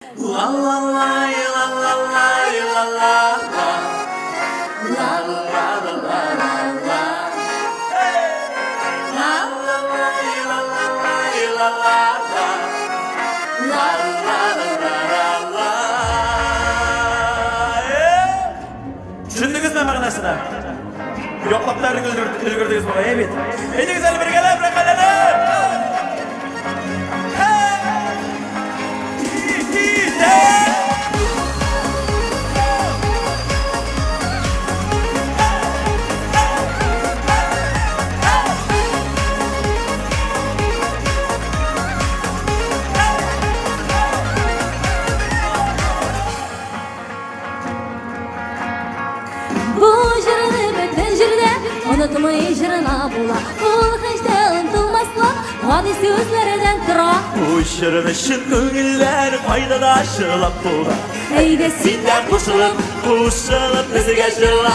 La la la la la la la la la la la la la la. La la la la la la la la la la la la. Düşündünüz mü mağnasına? Yoklaplarını öldürdünüz bana, evet. En güzel bir gelen bırakalım. Unutmayı jırına bula, bulğışta unutulmasla, hadi sözlerden tıra. Bu şırınışın gönüller faydadaşılap bula. Eydesinler koşulup bizi geçirler.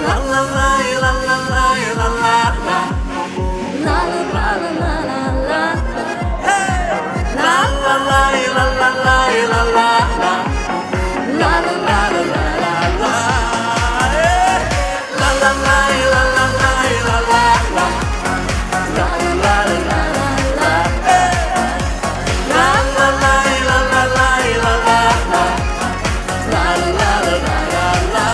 La la la la la la la la la. La la la la la la. La la la la la la la la. La la la la la la. La la la la la la la la. La la la la la la. La la la la la la la la. La la la la la la.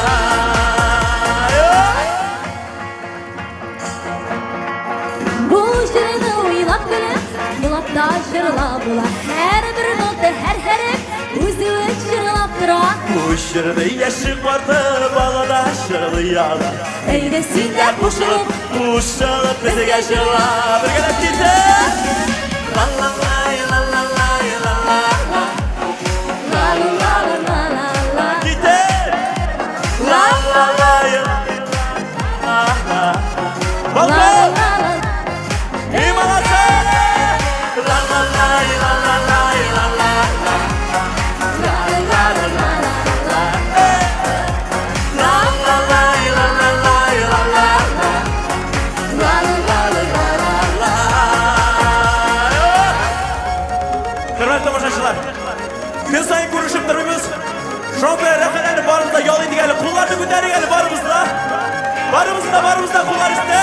Bu jırını uylap bilip, yılap da jırla bula. Her bir notlar her harf, özü jırlap tıra. Bu şırını yaşık vardı balada şırını yağda. Eydesinler koşulup bizi geçirler. Bir kadar gider. La la la la la la la la la. La la la la la la. Gider. La la la la la la. La la la la. İmanasın. La la la la la la la la. La la la la la la. La la la la la la la. La la la la la la. Hürmetli tamaşaçılar, gün sayın görüşüp durumuz. Şoför referanı barımızda yol indigeli, kullarını günleri barımızda. Barımızda kullar iste.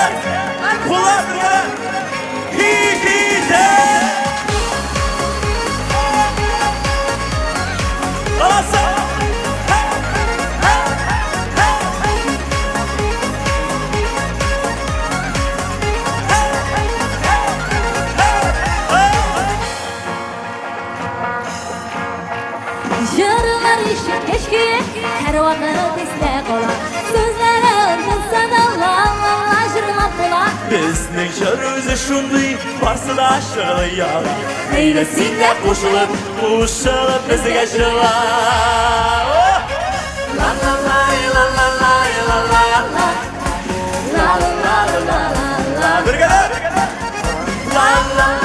Kullar iste. Hikide. Alasın. Jırlar işi keşke her vakit istek ola. Sözlere unutulsa da la la la jırlap bula. Bizning şarızı şunday, varsa da şırlı yağla. Eylesinler koşulup bizi geçirler. La la la la la la la la la. La la la la la la. Bir kadar. La la la.